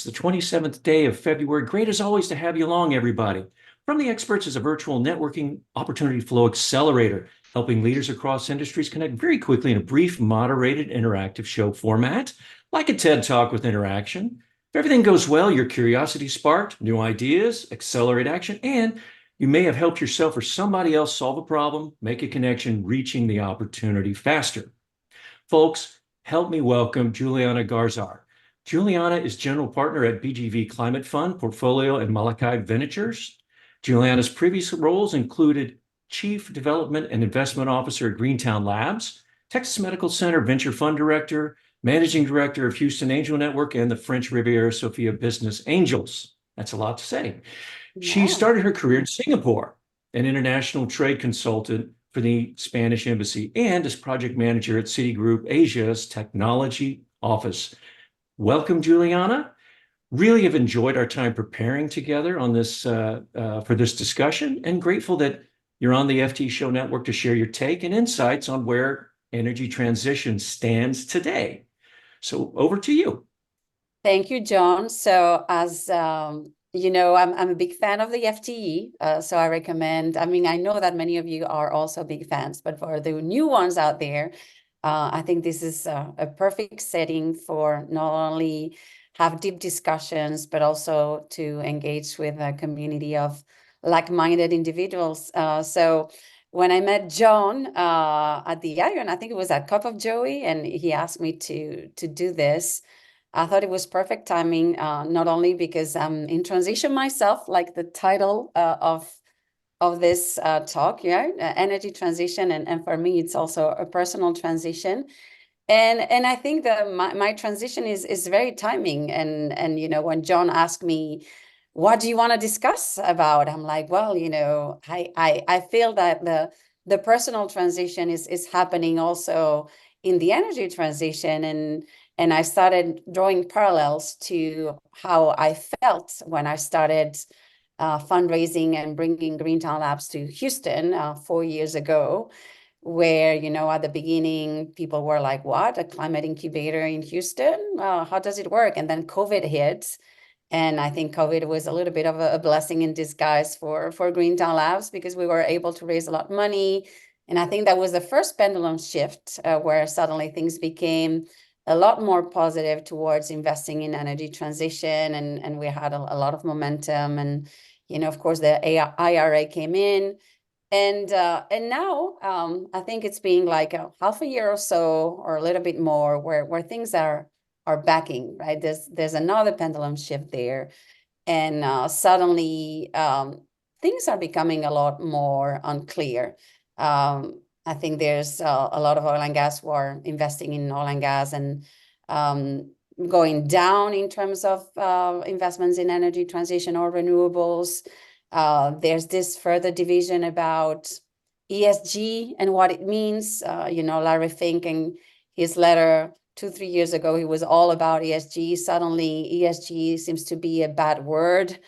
It's the 27th day of February. Great as always to have you along, everybody. From the Experts is a virtual networking opportunity flow accelerator, helping leaders across industries connect very quickly in a brief, moderated, interactive show format, like a TED Talk with interaction. If everything goes well, your curiosity sparked, new ideas, accelerate action, and you may have helped yourself or somebody else solve a problem, make a connection, reaching the opportunity faster. Folks, help me welcome Juliana Garaizar. Juliana is general partner at BGV Climate Fund Portfolio and Malachi Ventures. Juliana's previous roles included Chief Development and Investment Officer at Greentown Labs, Texas Medical Center Venture Fund Director, Managing Director of Houston Angel Network, and the French Riviera Sofia Business Angels. That's a lot to say. She Yeah. started her career in Singapore, an international trade consultant for the Spanish Embassy, and as project manager at Citigroup Asia's technology office. Welcome, Juliana. Really have enjoyed our time preparing together on this for this discussion, and grateful that you're on the FT Show Network to share your take and insights on where energy transition stands today. So over to you. Thank you, John. So as you know, I'm a big fan of the FTE. So I recommend, I mean, I know that many of you are also big fans, but for the new ones out there, I think this is a perfect setting for not only have deep discussions, but also to engage with a community of like-minded individuals. So when I met John at the Iron, I think it was at Cup of Joey, and he asked me to do this. I thought it was perfect timing, not only because I'm in transition myself, like the title of this talk, yeah, energy transition, and for me, it's also a personal transition. And I think that my transition is very timing. And you know, when John asked me, what do you want to discuss about? I'm like, well, you know, I feel that the personal transition is happening also in the energy transition. And I started drawing parallels to how I felt when I started fundraising and bringing Greentown Labs to Houston 4 years ago, where, you know, at the beginning, people were like, what, a climate incubator in Houston? How does it work? And then COVID hit. And I think COVID was a little bit of a blessing in disguise for Greentown Labs, because we were able to raise a lot of money. And I think that was the first pendulum shift where suddenly things became a lot more positive towards investing in energy transition. And we had a lot of momentum. And, you know, of course, the IRA came in. And now I think it's been like a half a year or so, or a little bit more, where things are backing, right? There's another pendulum shift there. And suddenly things are becoming a lot more unclear. I think there's a lot of oil and gas who are investing in oil and gas, and going down in terms of investments in energy transition or renewables. There's this further division about ESG and what it means. You know, Larry Fink in his letter 2-3 years ago, he was all about ESG. Suddenly, ESG seems to be a bad word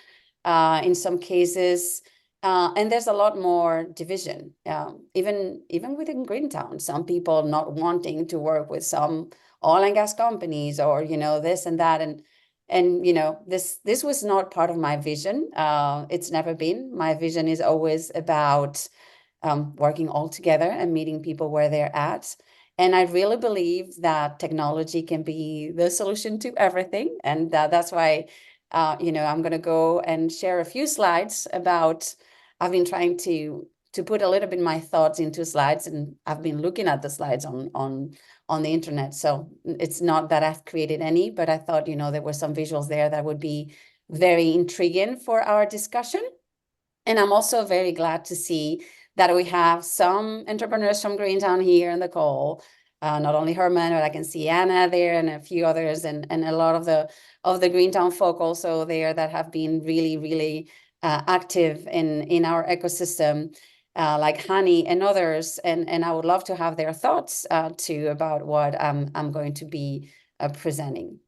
in some cases. And there's a lot more division, even within Greentown. Some people not wanting to work with some oil and gas companies, or, you know, this and that. And you know, this was not part of my vision. It's never been. My vision is always about working all together and meeting people where they're at. And I really believe that technology can be the solution to everything. And that's why, you know, I'm going to go and share a few slides about, I've been trying to put a little bit my thoughts into slides, and I've been looking at the slides on the internet. So it's not that I've created any, but I thought, you know, there were some visuals there that would be very intriguing for our discussion. And I'm also very glad to see that we have some entrepreneurs from Greentown here in the call. Not only Herman, but I can see Anna there and a few others, and a lot of the Greentown folk also there that have been really, really active in our ecosystem, like Hani and others. And I would love to have their thoughts too about what I'm going to be presenting.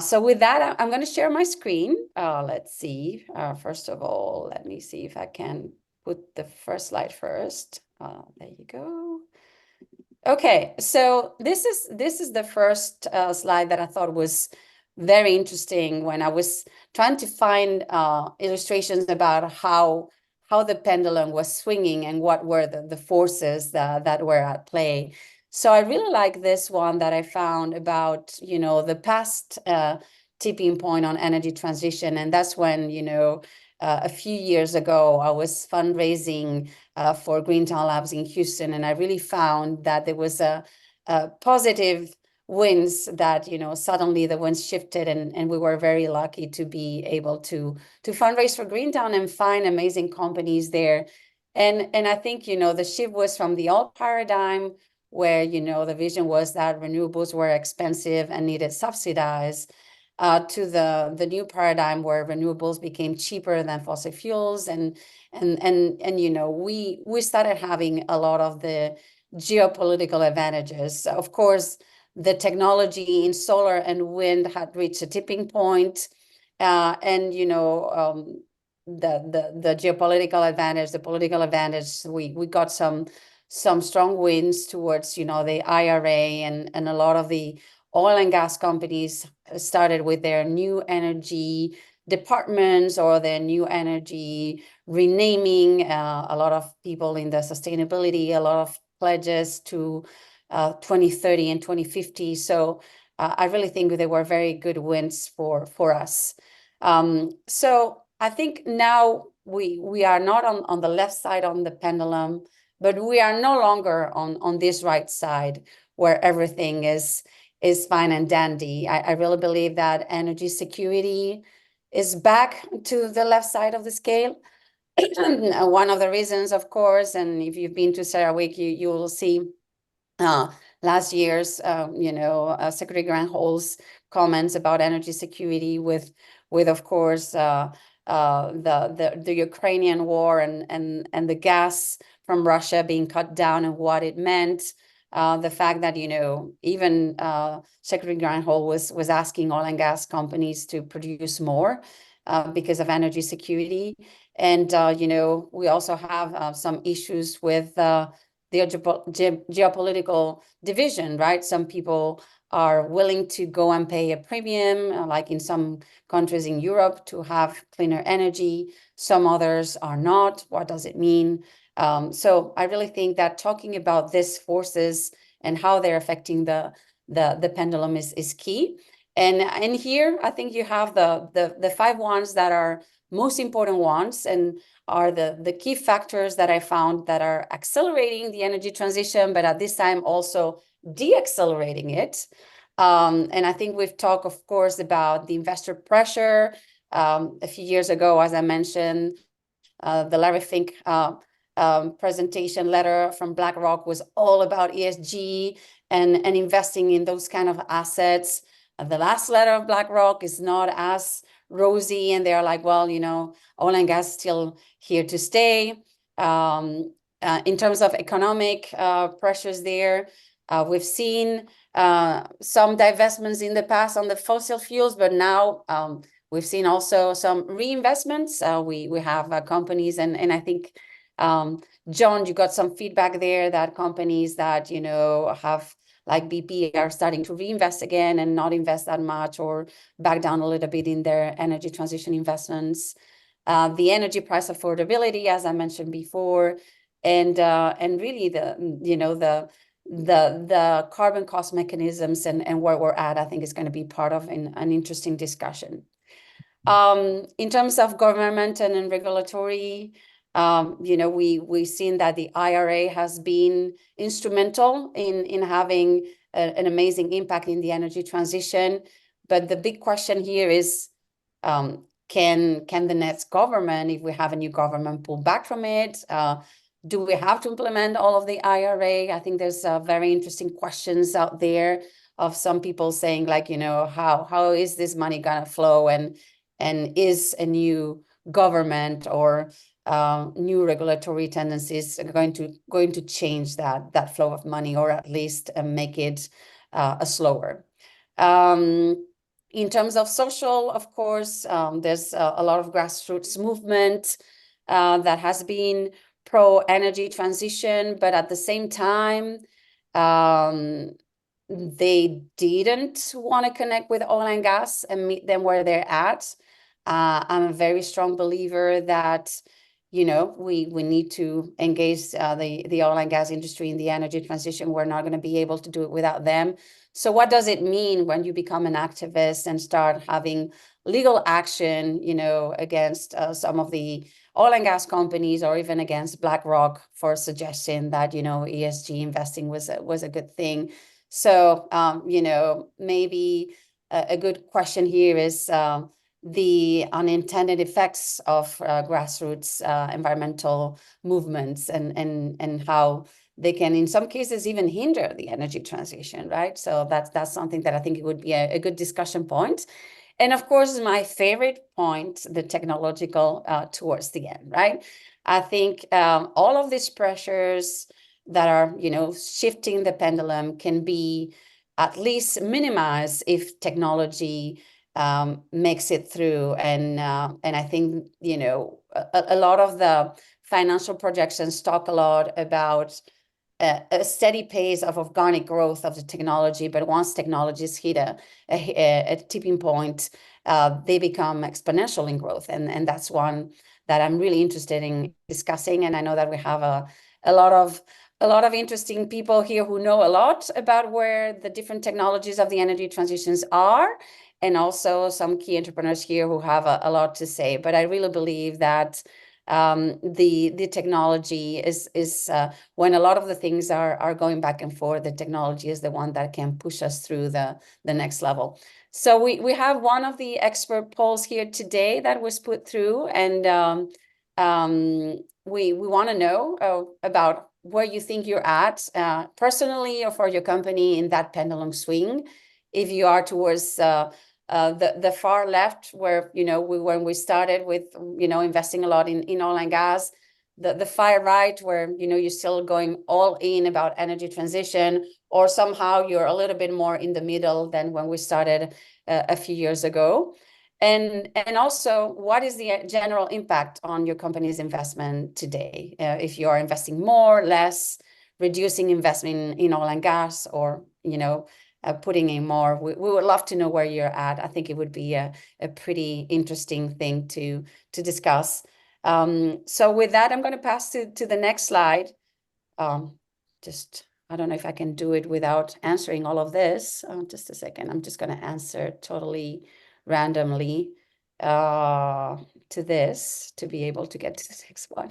So with that, I'm going to share my screen. Let's see. First of all, let me see if I can put the first slide first. There you go. Okay, so this is the first slide that I thought was very interesting when I was trying to find illustrations about how the pendulum was swinging and what were the forces that were at play. So I really like this one that I found about, the past tipping point on energy transition. And that's when, a few years ago, I was fundraising for Greentown Labs in Houston. And I really found that there was a positive winds that, suddenly the winds shifted, and we were very lucky to be able to fundraise for Greentown and find amazing companies there. And I think, the shift was from the old paradigm where, the vision was that renewables were expensive and needed subsidized, to the new paradigm where renewables became cheaper than fossil fuels. And we started having a lot of the geopolitical advantages. Of course, the technology in solar and wind had reached a tipping point. And the geopolitical advantage, the political advantage, we got some strong winds towards, the IRA, and a lot of the oil and gas companies started with their new energy departments or their new energy renaming. A lot of people in the sustainability, a lot of pledges to 2030 and 2050. So I really think they were very good wins for us. So I think now we are not on the left side on the pendulum, but we are no longer on this right side where everything is fine and dandy. I really believe that energy security is back to the left side of the scale. One of the reasons, of course, and if you've been to CERAWeek, you will see last year's, Secretary Granholm's comments about energy security with of course, the Ukrainian war and the gas from Russia being cut down and what it meant. The fact that, even Secretary Granholm was asking oil and gas companies to produce more because of energy security. And, we also have some issues with the geopolitical division, right? Some people are willing to go and pay a premium, like in some countries in Europe, to have cleaner energy. Some others are not. What does it mean? So I really think that talking about these forces and how they're affecting the pendulum is key. And here, I think you have the 5 ones that are most important ones, and are the key factors that I found that are accelerating the energy transition, but at this time also de-accelerating it. And I think we've talked, of course, about the investor pressure. A few years ago, as I mentioned, the Larry Fink presentation letter from BlackRock was all about ESG and investing in those kind of assets. The last letter of BlackRock is not as rosy, and they're like, well, oil and gas is still here to stay. In terms of economic pressures there, we've seen some divestments in the past on the fossil fuels, but now we've seen also some reinvestments. We have companies, and I think, John, you got some feedback there that companies that, have, like BP, are starting to reinvest again and not invest that much or back down a little bit in their energy transition investments. The energy price affordability, as I mentioned before, and really the carbon cost mechanisms and where we're at, I think is going to be part of an interesting discussion. In terms of government and regulatory, we've seen that the IRA has been instrumental in having an amazing impact in the energy transition. But the big question here is, can the next government, if we have a new government, pull back from it? Do we have to implement all of the IRA? I think there's very interesting questions out there of some people saying, like, how is this money gonna flow, and is a new government or new regulatory tendencies going to change that flow of money, or at least make it slower. In terms of social, of course, there's a lot of grassroots movement that has been pro energy transition, but at the same time, they didn't want to connect with oil and gas and meet them where they're at. I'm a very strong believer that, you know, we need to engage the oil and gas industry in the energy transition. We're not going to be able to do it without them. So what does it mean when you become an activist and start having legal action, you know, against some of the oil and gas companies, or even against BlackRock for suggesting that, you know, ESG investing was a good thing? So, you know, maybe a good question here is the unintended effects of grassroots environmental movements, and how they can, in some cases, even hinder the energy transition, right? So that's something that I think it would be a good discussion point. And of course, my favorite point, the technological towards the end, right? I think all of these pressures that are, you know, shifting the pendulum can be at least minimized if technology makes it through. And I think, you know, a lot of the financial projections talk a lot about a steady pace of organic growth of the technology, but once technologies hit a tipping point, they become exponential in growth, and that's one that I'm really interested in discussing. And I know that we have a lot of interesting people here who know a lot about where the different technologies of the energy transitions are, and also some key entrepreneurs here who have a lot to say. But I really believe that the technology is when a lot of the things are going back and forth, the technology is the one that can push us through the next level. So we have one of the expert polls here today that was put through, and we want to know about where you think you're at personally or for your company in that pendulum swing. If you are towards the far left, where, you know, when we started with, you know, investing a lot in oil and gas, the far right, where, you know, you're still going all in about energy transition, or somehow you're a little bit more in the middle than when we started a few years ago. And also, what is the general impact on your company's investment today? If you are investing more, less, reducing investment in oil and gas, or, you know, putting in more, we would love to know where you're at. I think it would be a pretty interesting thing to discuss. So with that, I'm going to pass to the next slide. I don't know if I can do it without answering all of this. Just a second. I'm just going to answer totally randomly to this to be able to get to the next one.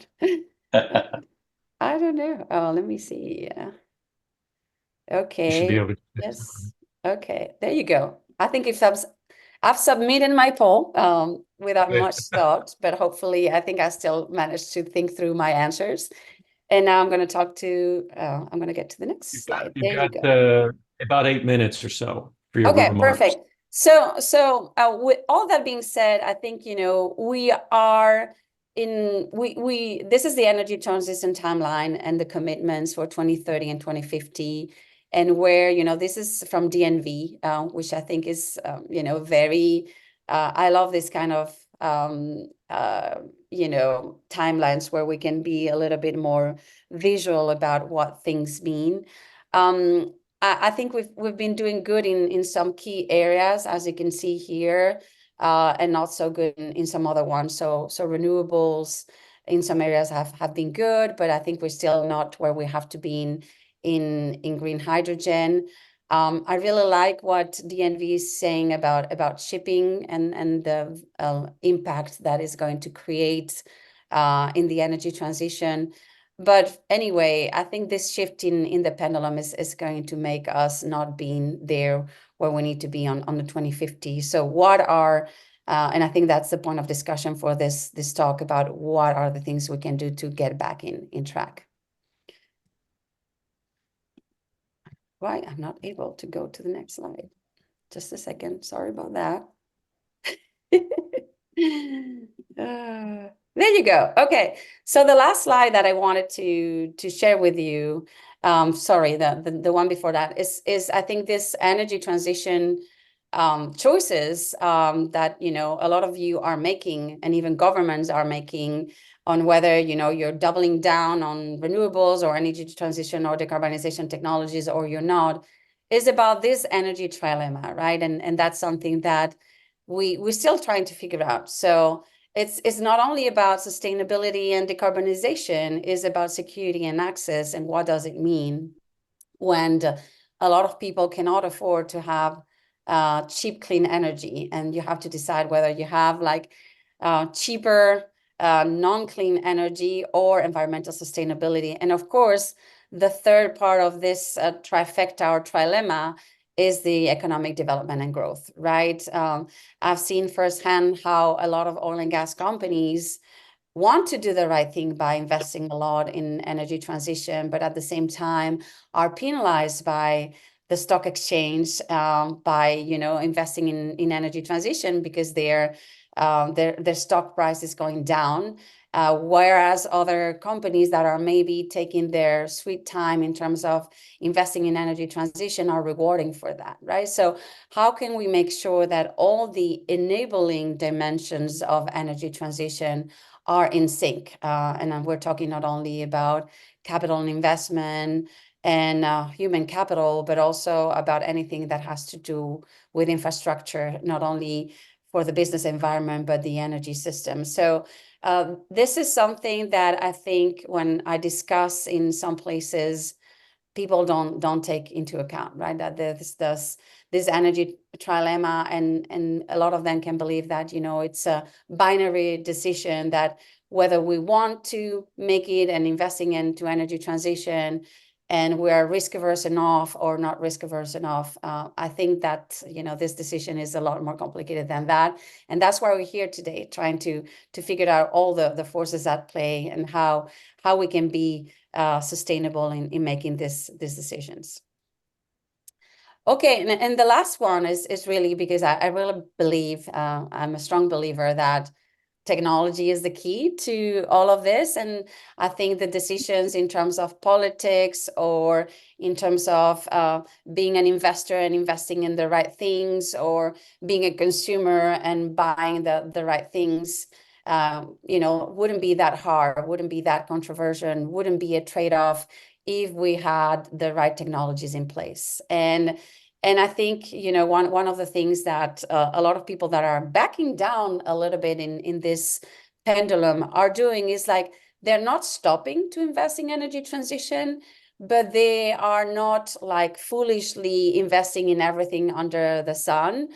I don't know. Let me see. Okay. You should be able to. Yes. Okay. There you go. I think if I've submitted my poll without much thought, but hopefully I think I still managed to think through my answers. And now I'm going to talk to, I'm going to get to the next slide. There you go. About 8 minutes or so for your Okay, remarks. perfect. So with all that being said, I think, you know, we are this is the energy transition timeline and the commitments for 2030 and 2050. And where, you know, this is from DNV, which I think is, you know, very, I love this kind of, you know, timelines where we can be a little bit more visual about what things mean. I think we've been doing good in some key areas, as you can see here, and not so good in some other ones. So renewables in some areas have been good, but I think we're still not where we have to be in green hydrogen. I really like what DNV is saying about shipping and the impact that is going to create in the energy transition. But anyway, I think this shift in the pendulum is going to make us not being there where we need to be on the 2050. So what are, and I think that's the point of discussion for this talk, about what are the things we can do to get back in track. Right, I'm not able to go to the next slide. Just a second, sorry about that. There you go. Okay, so the last slide that I wanted to share with you, sorry, the one before that is I think this energy transition choices that, you know, a lot of you are making, and even governments are making, on whether, you know, you're doubling down on renewables or energy transition or decarbonization technologies, or you're not, is about this energy trilemma, right? And that's something that we're still trying to figure out. So it's not only about sustainability and decarbonization, it's about security and access, and what does it mean when a lot of people cannot afford to have cheap, clean energy, and you have to decide whether you have like cheaper, non-clean energy or environmental sustainability. And of course, the third part of this trifecta or trilemma is the economic development and growth, right? I've seen firsthand how a lot of oil and gas companies want to do the right thing by investing a lot in energy transition, but at the same time are penalized by the stock exchange by investing in energy transition because their stock price is going down. Whereas other companies that are maybe taking their sweet time in terms of investing in energy transition are rewarding for that, right? So how can we make sure that all the enabling dimensions of energy transition are in sync? And we're talking not only about capital and investment and human capital, but also about anything that has to do with infrastructure, not only for the business environment, but the energy system. So this is something that I think when I discuss in some places, people don't take into account, right? That this energy trilemma, and a lot of them can believe that it's a binary decision, that whether we want to make it and investing into energy transition, and we're risk averse enough or not risk averse enough. I think that this decision is a lot more complicated than that, and that's why we're here today, trying to figure out all the forces at play and how we can be sustainable in making these decisions. Okay, and the last one is really because I really believe, I'm a strong believer that technology is the key to all of this. And I think the decisions in terms of politics or in terms of being an investor and investing in the right things, or being a consumer and buying the right things, wouldn't be that hard, wouldn't be that controversial, wouldn't be a trade-off if we had the right technologies in place. And I think, one of the things that a lot of people that are backing down a little bit in this pendulum are doing is like, they're not stopping to invest in energy transition, but they are not like foolishly investing in everything under the sun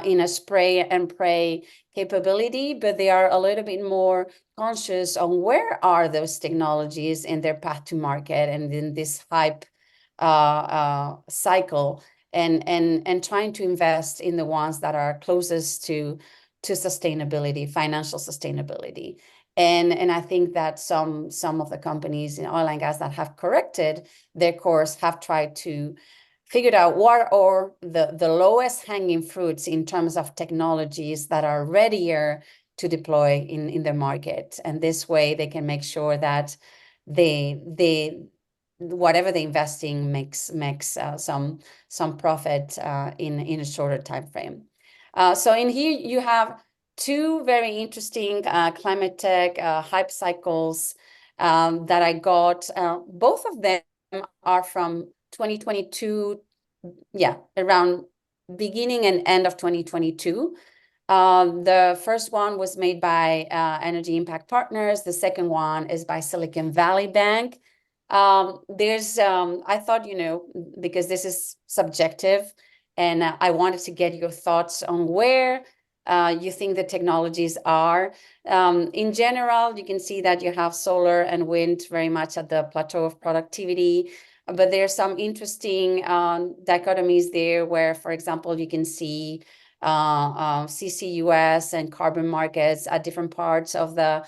in a spray and pray capability, but they are a little bit more conscious on where are those technologies in their path to market and in this hype cycle, and trying to invest in the ones that are closest to sustainability, financial sustainability. And I think that some of the companies in oil and gas that have corrected their course have tried to figure out what are the lowest hanging fruits in terms of technologies that are readier to deploy in the market. And this way they can make sure that they whatever they investing makes some profit in a shorter time frame. So in here you have two very interesting climate tech hype cycles that I got. Both of them are from 2022, around beginning and end of 2022. The first one was made by Energy Impact Partners. The second one is by Silicon Valley Bank. I thought, because this is subjective, and I wanted to get your thoughts on where you think the technologies are. In general, you can see that you have solar and wind very much at the plateau of productivity, but there's some interesting dichotomies there where, for example, you can see CCUS and carbon markets at different parts of the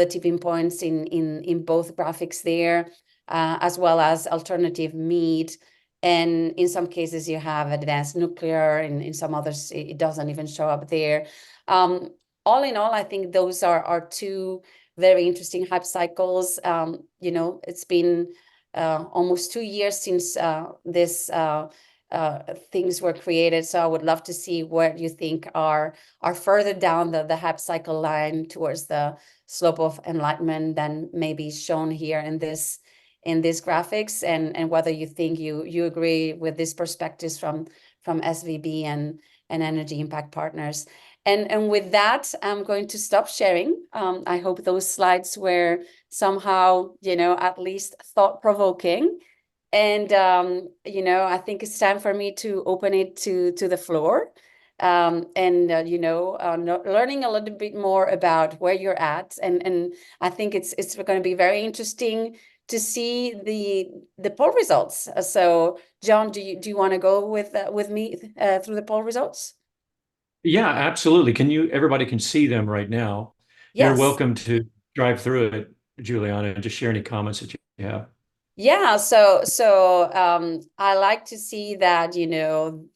tipping points in both graphics there, as well as alternative meat. And in some cases you have advanced nuclear, and in some others it doesn't even show up there. All in all, I think those are two very interesting hype cycles. It's been almost 2 years since this things were created. So I would love to see where you think are further down the hype cycle line towards the slope of enlightenment than maybe shown here in this in these graphics, and whether you think you agree with these perspectives from SVB and Energy Impact Partners. And with that, I'm going to stop sharing. I hope those slides were somehow, at least thought-provoking. And, I think it's time for me to open it to the floor. Learning a little bit more about where you're at. And I think it's going to be very interesting to see the poll results. So, John, do you want to go with me through the poll results? Yeah, absolutely. Everybody can see them right now. You're Yes. welcome to drive through it, Juliana, and just share any comments that you have. Yeah, so I like to see that,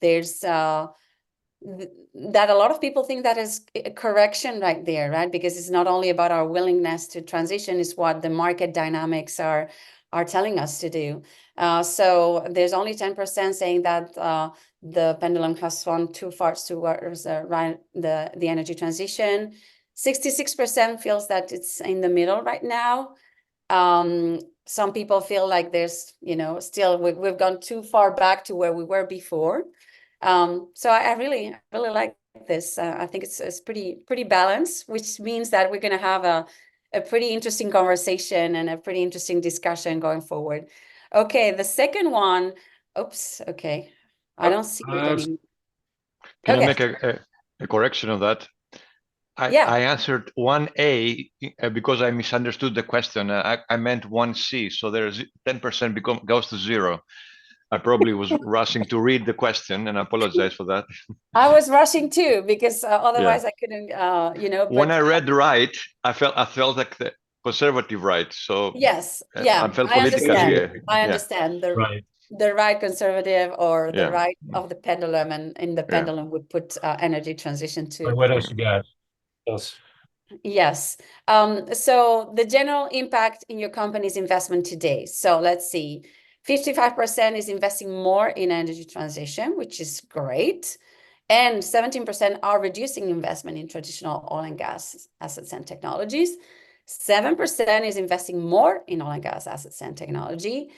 there's that a lot of people think that is a correction right there, right? Because it's not only about our willingness to transition, it's what the market dynamics are telling us to do. So there's only 10% saying that the pendulum has swung too far towards the energy transition. 66% feels that it's in the middle right now. Some people feel like there's, still we've gone too far back to where we were before. So I really like this. I think it's pretty balanced, which means that we're going to have a pretty interesting conversation and a pretty interesting discussion going forward. Okay, the second one. Oops. Okay, I don't see it anymore. Can I Okay. make a correction of that? Yeah. I answered 1A because I misunderstood the question. I meant 1C, so there's 10% goes to zero. I probably was rushing to read the question, and I apologize for that. I was rushing too because otherwise I couldn't, When but I read right, I felt like the conservative right. So yes, yeah, I felt I political understand. here. I Yeah. understand Right. the right conservative or the Yeah. right of the pendulum, and in the Yeah. pendulum would put energy transition to. What else you got? Else? Yes. So the general impact in your company's investment today. So let's see. 55% is investing more in energy transition, which is great. And 17% are reducing investment in traditional oil and gas assets and technologies. 7% is investing more in oil and gas assets and technology.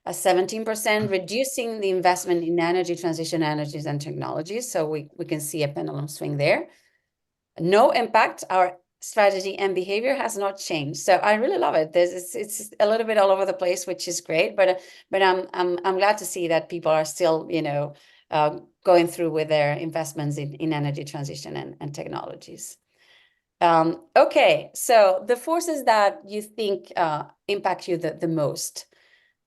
17% reducing the investment in energy transition energies and technologies. So we can see a pendulum swing there. No impact. Our strategy and behavior has not changed. So I really love it. It's a little bit all over the place, which is great. But I'm glad to see that people are still, going through with their investments in energy transition and technologies. Okay, so the forces that you think impact you the most.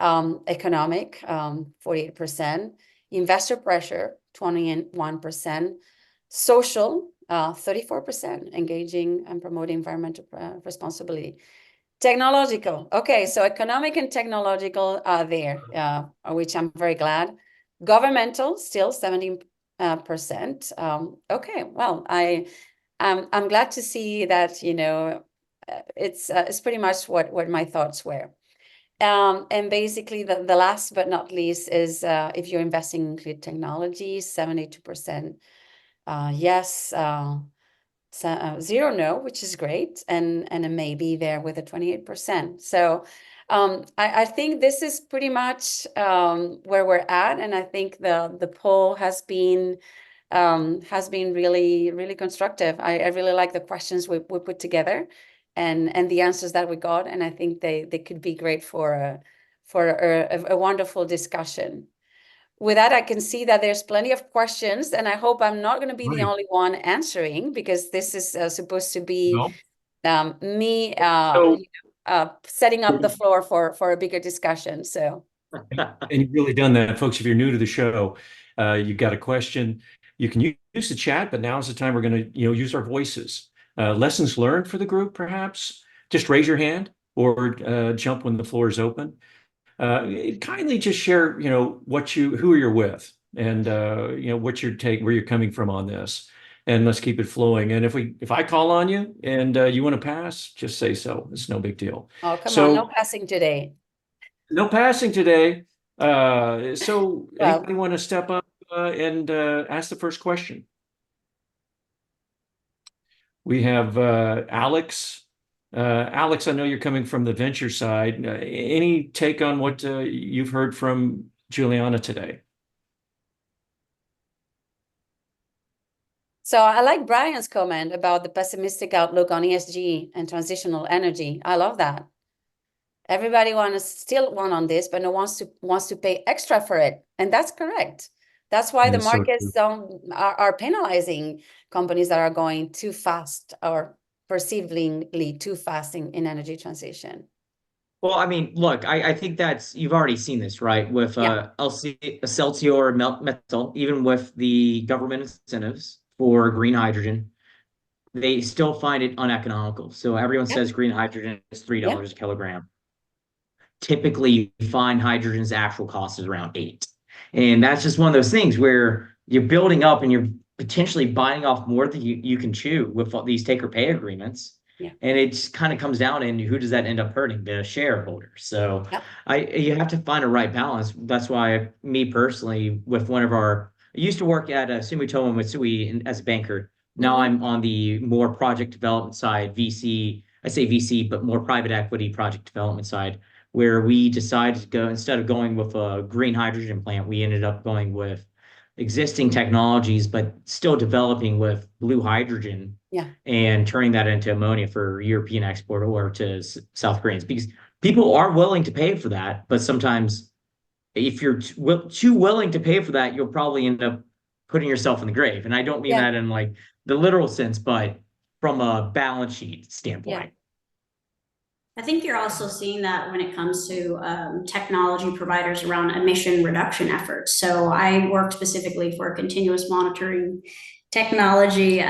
Economic, 48%, investor pressure, 21%, social, 34%, engaging and promoting environmental responsibility. Technological, okay, so economic and technological are there, which I'm very glad. Governmental, still 17%. Okay, well, I'm glad to see that, it's pretty much what my thoughts were. And basically, the last but not least is if you're investing in clean technology, 72% yes, zero no, which is great, and a maybe there with a 28%. So I think this is pretty much where we're at, and I think the poll has been really, really constructive. I really like the questions we put together and the answers that we got, and I think they could be great for a wonderful discussion. With that, I can see that there's plenty of questions, and I hope I'm not going to be the only one answering, because this is supposed to be me setting up the floor for a bigger discussion. So, and you've really done that, folks. If you're new to the show, you've got a question, you can use the chat, but now's the time we're going to use our voices. Lessons learned for the group, perhaps. Just raise your hand or jump when the floor is open. Kindly just share, who you're with, and what your take, where you're coming from on this, and let's keep it flowing. And if I call on you and you want to pass, just say so. It's no big deal. oh, come on, no passing today. No passing today. So Well, anybody want to step up and ask the first question? We have Alex Alex, I know you're coming from the venture side. Any take on what you've heard from Juliana today? So I like Brian's comment about the pessimistic outlook on ESG and transitional energy. I love that. Everybody still want on this, but no one wants to pay extra for it, and that's correct. That's why the That is so markets are penalizing companies that are going too fast or perceivably too fast in energy transition. Well, I mean, look, I think you've already seen this, right? With Yeah. Excelsior Metal, even with the government incentives for green hydrogen, they still find it uneconomical. So everyone Yep. says green hydrogen is $3 Yep. a kilogram. Typically, you find hydrogen's actual cost is around 8. And that's just one of those things where you're building up and you're potentially biting off more than you can chew with these take or pay agreements. Yeah. And it just kind of comes down in who does that end up hurting? The shareholder. So Yep. you have to find a right balance. That's why me personally, with I used to work at Sumitomo Mitsui as a banker. Now I'm on the more project development side, VC. I say VC, but more private equity project development side, where we decided to go, instead of going with a green hydrogen plant, we ended up going with existing technologies, but still developing with blue hydrogen. Yeah. And turning that into ammonia for European export or to South Koreans, because people are willing to pay for that. But sometimes if you're too willing to pay for that, you'll probably end up putting yourself in the grave. And I don't mean that in like the literal sense, but from a balance sheet standpoint. Yeah. I think you're also seeing that when it comes to technology providers around emission reduction efforts. So I worked specifically for a continuous monitoring technology,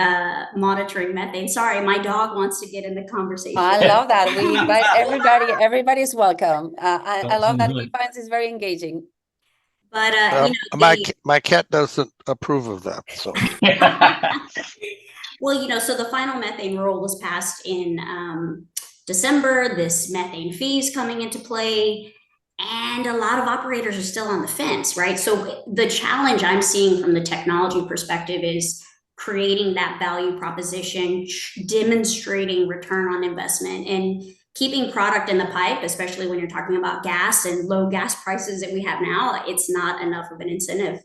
monitoring methane. Sorry, my dog wants to get in the conversation. I love that. We invite everybody. Everybody's welcome. I love that he finds this very engaging. But my cat doesn't approve of that. So well, so the final methane rule was passed in December. This methane fee is coming into play, and a lot of operators are still on the fence, right? So the challenge I'm seeing from the technology perspective is creating that value proposition, demonstrating return on investment, and keeping product in the pipe, especially when you're talking about gas and low gas prices that we have now. It's not enough of an incentive.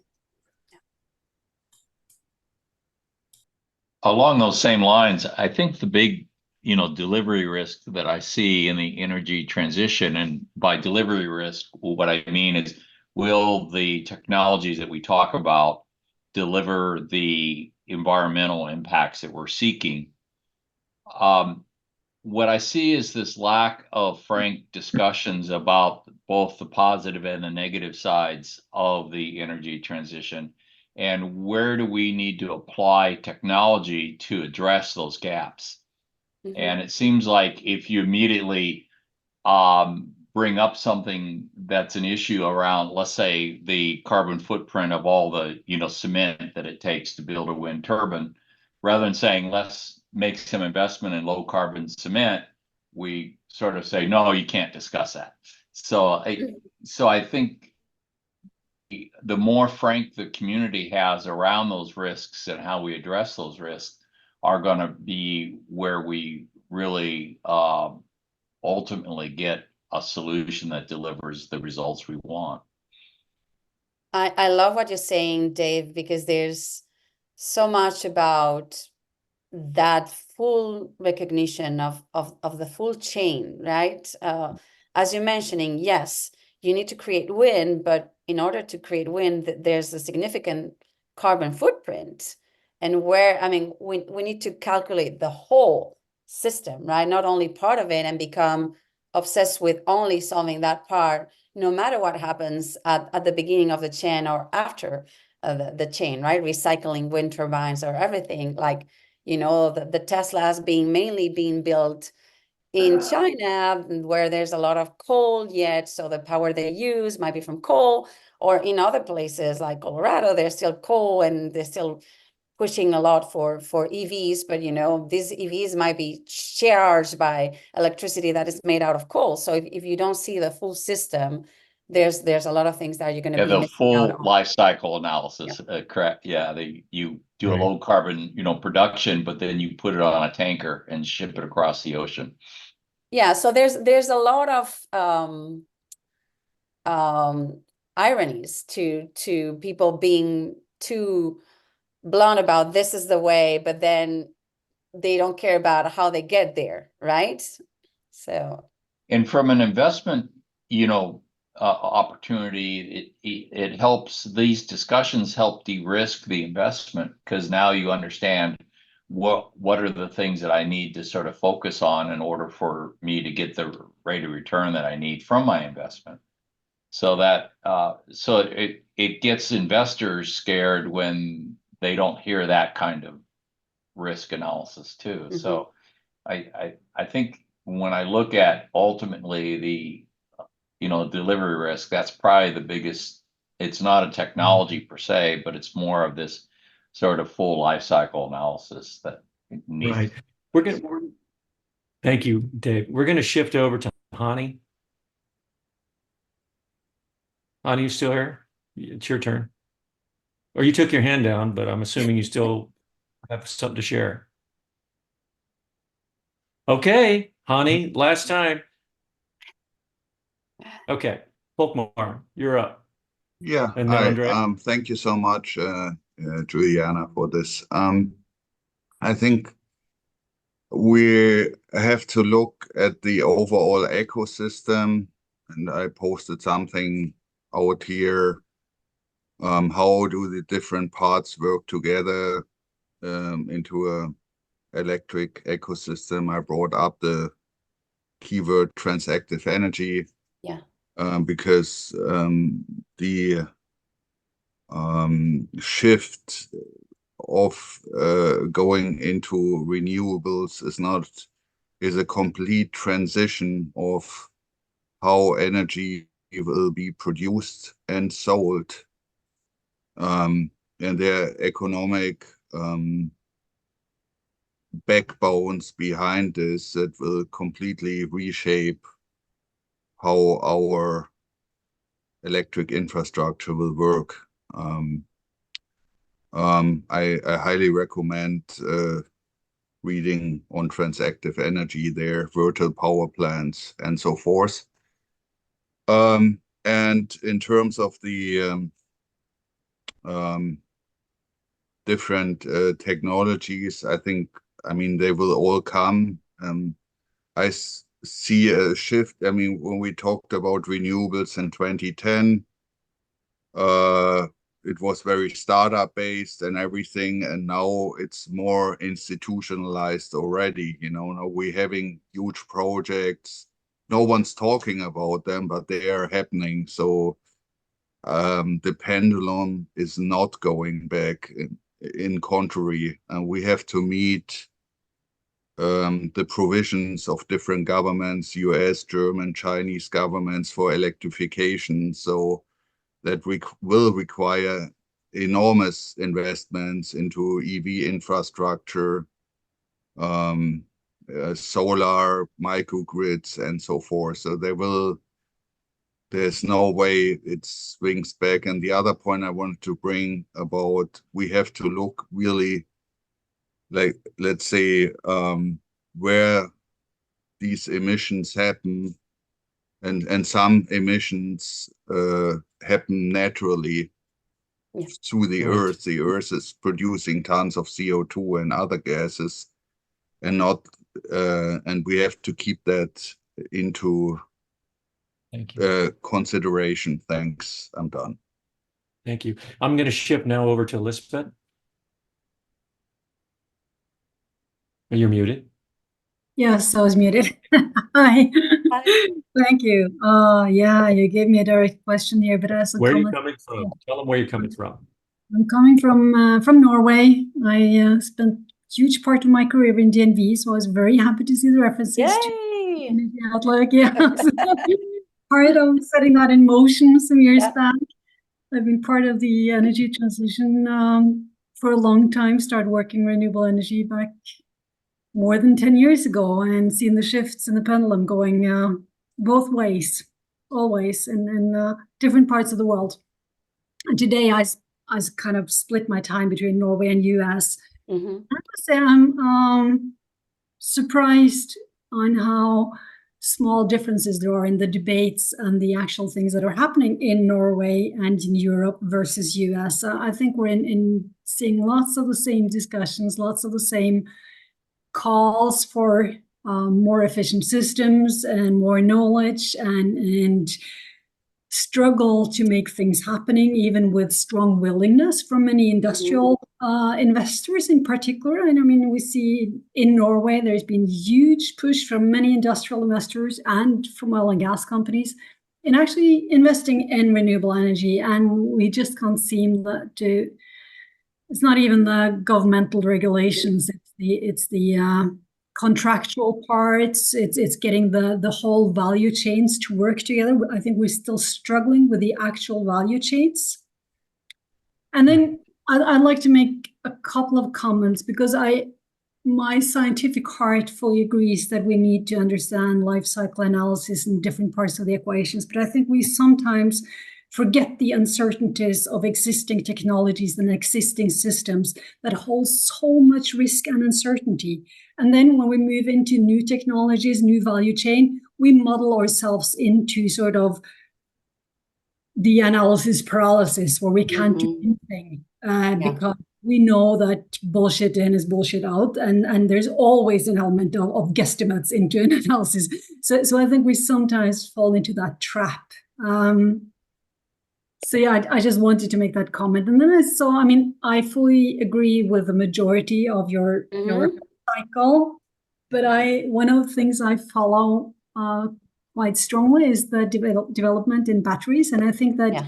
Along those same lines, I think the big, delivery risk that I see in the energy transition, and by delivery risk, what I mean is, will the technologies that we talk about deliver the environmental impacts that we're seeking? What I see is this lack of frank discussions about both the positive and the negative sides of the energy transition, and where do we need to apply technology to address those gaps. And it seems like if you immediately bring up something that's an issue around, let's say, the carbon footprint of all the cement that it takes to build a wind turbine, rather than saying let's make some investment in low carbon cement, we sort of say no, you can't discuss that. So I think the more frank the community has around those risks and how we address those risks are going to be where we really ultimately get a solution that delivers the results we want. I love what you're saying, Dave, because there's so much about that full recognition of the full chain, right? As you're mentioning, yes, you need to create wind, but in order to create wind, there's a significant carbon footprint. And we need to calculate the whole system, right? Not only part of it and become obsessed with only solving that part, no matter what happens at the beginning of the chain or after the chain, right? Recycling wind turbines or everything, like, the Teslas mainly being built in China, where there's a lot of coal yet, so the power they use might be from coal, or in other places like Colorado, there's still coal and they're still pushing a lot for EVs, but these EVs might be charged by electricity that is made out of coal. So if you don't see the full system, there's a lot of things that you're going to Yeah, be the missing out full on. life cycle analysis, correct? Yeah, you do a Right. low carbon, production, but then you put it on a tanker and ship it across the ocean. Yeah, so there's a lot of ironies to people being too blunt about this is the way, but then they don't care about how they get there, right? So And from an investment, opportunity, it helps, these discussions help de-risk the investment, because now you understand what are the things that I need to sort of focus on in order for me to get the rate of return that I need from my investment. So that it gets investors scared when they don't hear that kind of risk analysis too. Mhm. So I think when I look at ultimately the delivery risk, that's probably the biggest. It's not a technology per se, but it's more of this sort of full life cycle analysis that needs. Right. Thank you, Dave. We're going to shift over to Hani. Hani, you still here? It's your turn. Or you took your hand down, but I'm assuming you still have something to share. Okay, Hani, last time. Okay, Folkmar, you're up. Yeah, And then Andre. thank you so much, Juliana, for this. I think we have to look at the overall ecosystem, and I posted something out here. How do the different parts work together into a electric ecosystem? I brought up the keyword transactive energy. Yeah. Because the shift of going into renewables is a complete transition of how energy will be produced and sold, and their economic backbones behind this that will completely reshape how our electric infrastructure will work. I highly recommend reading on transactive energy there, virtual power plants, and so forth. And in terms of the different technologies, I mean, they will all come. I see a shift. I mean, when we talked about renewables in 2010, it was very startup based and everything, and now it's more institutionalized already. Now we're having huge projects. No one's talking about them, but they are happening. So the pendulum is not going back. In contrary, and we have to meet the provisions of different governments, US, German, Chinese governments for electrification. So that will require enormous investments into EV infrastructure, solar, microgrids, and so forth. So there's no way it swings back. And the other point I wanted to bring about, we have to look really, like, let's say, where these emissions happen, and some emissions happen naturally through the Right. earth. The earth is producing tons of CO2 and other gases, and not and we have to keep that into Thank you. consideration. Thanks. I'm done. Thank you. I'm going to shift now over to Lisbeth. You're muted. Yes, I was muted. Hi. Thank you. Yeah, you gave me a direct question here, but as a Where are you comment, coming from? Tell them where you're coming from. I'm coming from Norway. I spent huge part of my career in DNV, so I was very happy to see the references to Yay! Energy Outlook. Yeah, part of setting that in motion some years Yeah. back. I've been part of the energy transition for a long time. Started working renewable energy back more than 10 years ago, and seen the shifts in the pendulum going both ways. always in different parts of the world. And today I kind of split my time between Norway and US. Mm-hmm. I must say I'm surprised on how small differences there are in the debates and the actual things that are happening in Norway and in Europe versus US. I think we're in seeing lots of the same discussions, lots of the same calls for more efficient systems and more knowledge and struggle to make things happening, even with strong willingness from many industrial investors in particular. And I mean, we see in Norway, there's been huge push from many industrial investors and from oil and gas companies in actually investing in renewable energy. And we just can't seem to, it's not even the governmental regulations, it's the contractual parts, it's getting the whole value chains to work together. I think we're still struggling with the actual value chains. And then I'd like to make a couple of comments, because my scientific heart fully agrees that we need to understand life cycle analysis in different parts of the equations. But I think we sometimes forget the uncertainties of existing technologies and existing systems that hold so much risk and uncertainty. And then when we move into new technologies, new value chain, we model ourselves into sort of the analysis paralysis, where we can't do anything because we know that bullshit in is bullshit out, and there's always an element of guesstimates into an analysis. So I think we sometimes fall into that trap. So yeah, I just wanted to make that comment. And then I fully agree with the majority of your cycle, but one of the things I follow quite strongly is the development in batteries. And I think that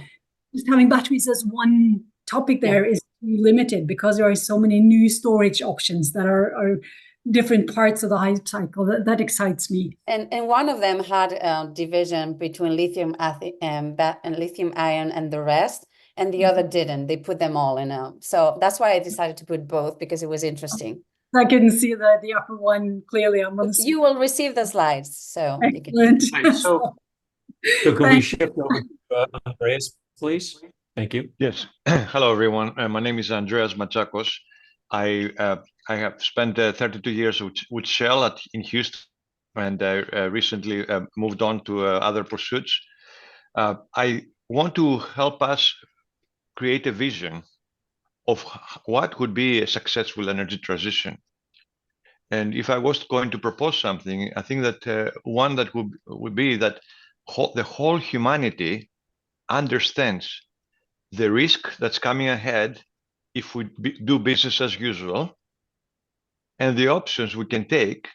just having batteries as one topic there is limited, because there are so many new storage options that are different parts of the hype cycle. That excites me. And one of them had division between lithium and lithium ion and the rest, and the other didn't. They put them all in so that's why I decided to put both, because it was interesting. I couldn't see the upper one clearly. I'm going to see. You will receive the slides, so excellent. So can we shift over to Andreas, please? Thank you. Yes. Hello, everyone. My name is Andreas Machakos. I have spent 32 years with Shell in Houston, and I recently moved on to other pursuits. I want to help us create a vision of what would be a successful energy transition. And if I was going to propose something, I think that one that would be that the whole humanity understands the risk that's coming ahead if we do business as usual, and the options we can take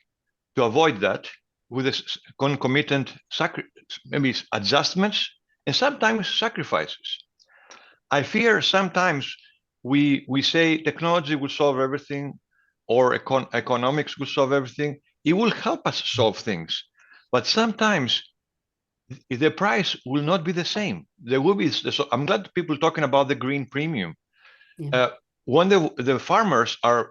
to avoid that with a concomitant maybe adjustments and sometimes sacrifices. I fear sometimes we say technology will solve everything, or economics will solve everything. It will help us solve things, but sometimes the price will not be the same. There will be. So I'm glad people are talking about the green premium. When the farmers are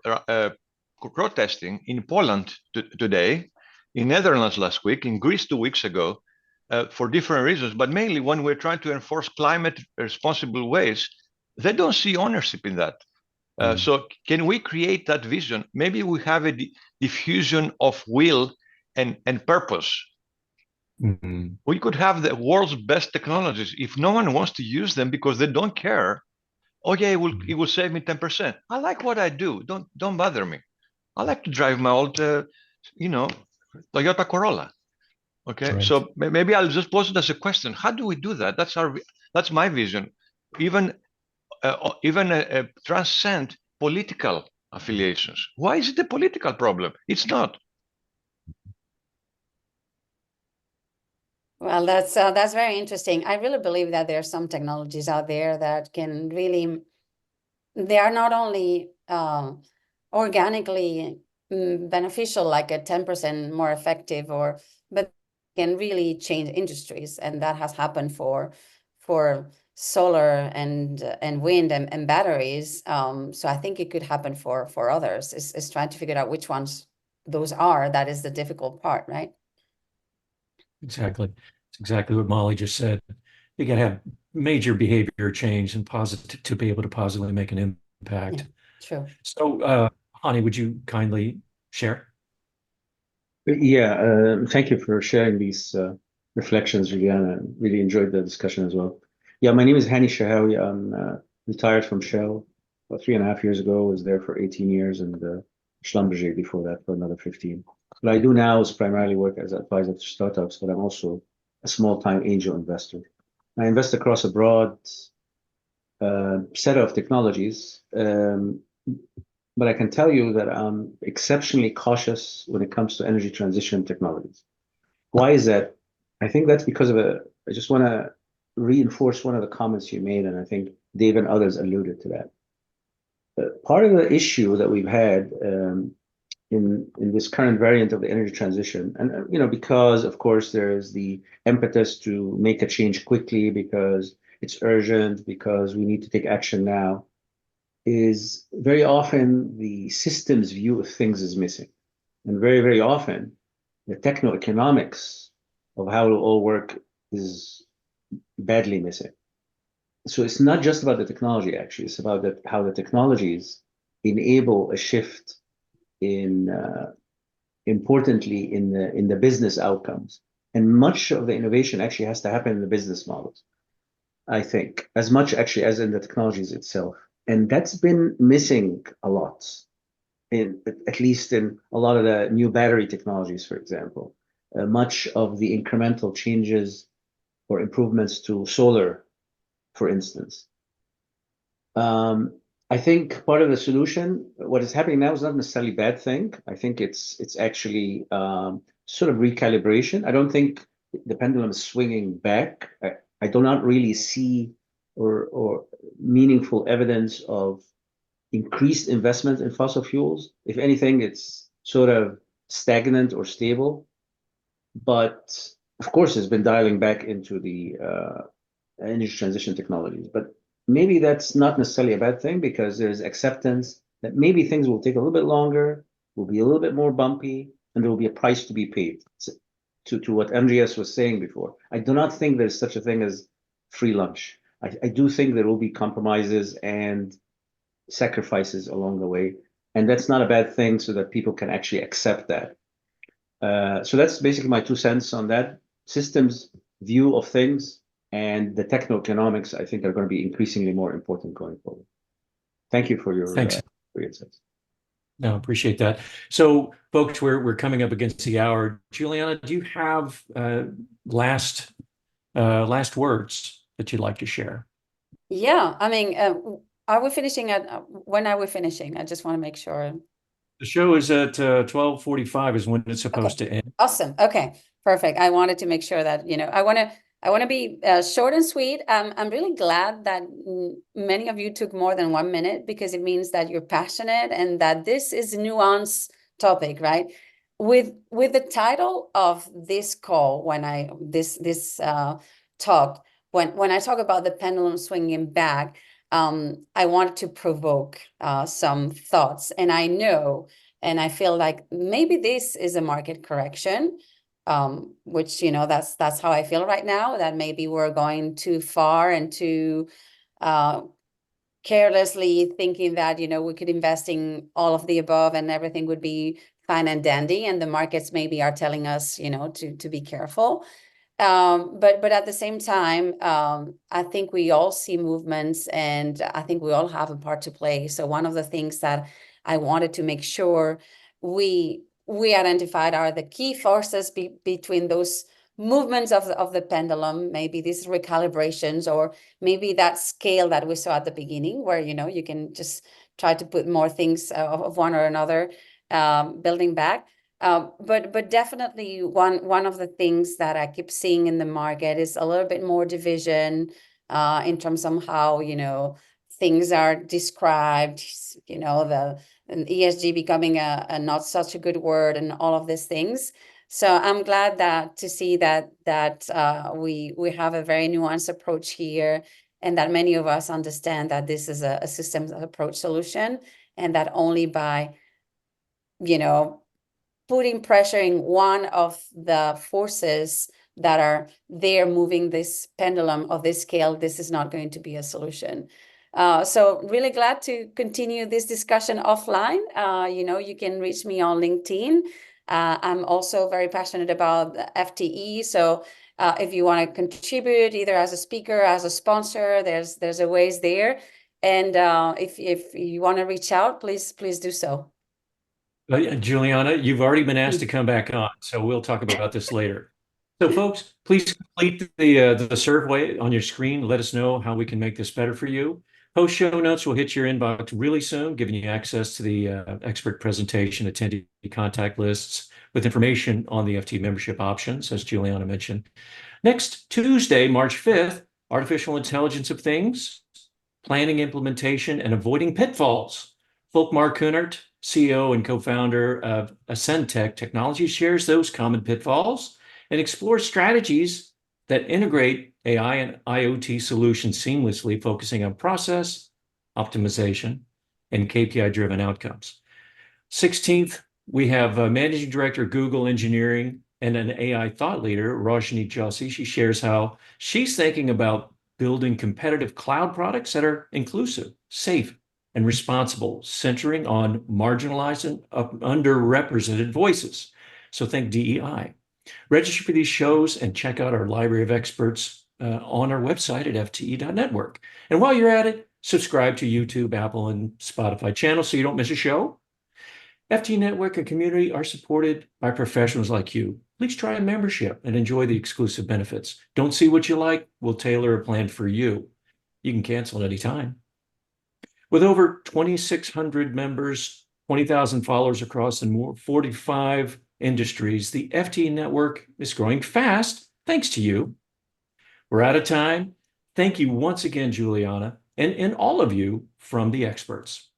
protesting in Poland today, in Netherlands last week, in Greece 2 weeks ago, for different reasons, but mainly when we're trying to enforce climate responsible ways, they don't see ownership in that. So can we create that vision? Maybe we have a diffusion of will and purpose. We could have the world's best technologies. If no one wants to use them because they don't care, okay, it will save me 10%. I like what I do. Don't bother me. I like to drive my old, Toyota Corolla. Okay, right. So maybe I'll just pose it as a question. How do we do that? That's my vision. Even transcend political affiliations. Why is it a political problem? It's not. Well, that's very interesting. I really believe that there are some technologies out there that can really, they are not only organically beneficial, like a 10% more effective, but can really change industries, and that has happened for solar and wind and batteries. So I think it could happen for others. Is trying to figure out which ones those are. That is the difficult part, right? Exactly. exactly what Molly just said. You got to have major behavior change and positive to be able to positively make an impact. True. So, Hani, would you kindly share? Yeah, thank you for sharing these reflections, Juliana. Really enjoyed the discussion as well. Yeah, my name is Hani Shahawi. I'm retired from Shell about 3.5 years ago. Was there for 18 years, and Schlumberger before that for another 15. What I do now is primarily work as an advisor to startups, but I'm also a small-time angel investor. I invest across a broad set of technologies, but I can tell you that I'm exceptionally cautious when it comes to energy transition technologies. Why is that? I think that's because I just want to reinforce one of the comments you made, and I think Dave and others alluded to that. Part of the issue that we've had in this current variant of the energy transition, and because of course there is the impetus to make a change quickly because it's urgent, because we need to take action now, is very often the systems view of things is missing. And very, very often, the techno-economics of how it will all work is badly missing. So it's not just about the technology, actually. It's about how the technologies enable a shift importantly in the business outcomes. And much of the innovation actually has to happen in the business models, I think, as much actually as in the technologies itself. And that's been missing a lot, at least in a lot of the new battery technologies, for example. Much of the incremental changes or improvements to solar, for instance. I think part of the solution, what is happening now is not necessarily a bad thing. I think it's actually sort of recalibration. I don't think the pendulum is swinging back. I do not really see or meaningful evidence of increased investment in fossil fuels. If anything, it's sort of stagnant or stable. But of course, it's been dialing back into the energy transition technologies. But maybe that's not necessarily a bad thing because there's acceptance that maybe things will take a little bit longer, will be a little bit more bumpy, and there will be a price to be paid. To what Andreas was saying before, I do not think there's such a thing as free lunch. I do think there will be compromises and sacrifices along the way, and that's not a bad thing so that people can actually accept that. So that's basically my 2 cents on that. Systems view of things and the techno-economics, I think, are going to be increasingly more important going forward. Thank you for your Thanks. For your insights. No, appreciate that. So, folks, we're coming up against the hour. Juliana, do you have last words that you'd like to share? Yeah, I mean, are we finishing when are we finishing? I just want to make sure. The show is at 12:45 is when it's supposed to end. Awesome. Okay, perfect. I wanted to make sure that, I want to be short and sweet. I'm really glad that many of you took more than 1 minute because it means that you're passionate and that this is a nuanced topic, right? With the title of this call, this talk, when I talk about the pendulum swinging back, I wanted to provoke some thoughts, and I know, and I feel like maybe this is a market correction. Which, that's how I feel right now, that maybe we're going too far and too carelessly thinking that, we could invest in all of the above and everything would be fine and dandy. And the markets maybe are telling us, to be careful. But at the same time, I think we all see movements and I think we all have a part to play. So one of the things that I wanted to make sure we identified are the key forces between those movements of the pendulum, maybe these recalibrations, or maybe that scale that we saw at the beginning where, you can just try to put more things of one or another, building back. But definitely one of the things that I keep seeing in the market is a little bit more division in terms of how, things are described, the ESG becoming a not such a good word and all of these things. So I'm glad to see that we have a very nuanced approach here, and that many of us understand that this is a systems approach solution, and that only by, putting pressure in one of the forces that are there moving this pendulum of this scale, this is not going to be a solution. So really glad to continue this discussion offline. You can reach me on LinkedIn. I'm also very passionate about the FTE. So if you want to contribute either as a speaker, as a sponsor, there's a ways there. And if you want to reach out, please do so. Juliana, you've already been asked to come back on, so we'll talk about this later. So folks, please complete the survey on your screen. Let us know how we can make this better for you. Post show notes will hit your inbox really soon, giving you access to the expert presentation, attendee contact lists with information on the FT membership options, as Juliana mentioned. Next Tuesday, March 5th, Artificial Intelligence of Things, Planning, Implementation, and Avoiding Pitfalls. Volkmar Kunert, CEO and co-founder of Ascendtech Technologies, shares those common pitfalls and explores strategies that integrate AI and IoT solutions seamlessly, focusing on process optimization and KPI-driven outcomes. 16th, we have Managing Director of Google Engineering and an AI thought leader, Rajni Joshi. She shares how she's thinking about building competitive cloud products that are inclusive, safe, and responsible, centering on marginalized and underrepresented voices. So think DEI. Register for these shows and check out our library of experts on our website at fte.network. And while you're at it, subscribe to YouTube, Apple, and Spotify channels so you don't miss a show. FT Network and community are supported by professionals like you. Please try a membership and enjoy the exclusive benefits. Don't see what you like? We'll tailor a plan for you. You can cancel at any time. With over 2,600 members, 20,000 followers across and more 45 industries, the FT Network is growing fast thanks to you. We're out of time. Thank you once again, Juliana, and all of you from the experts.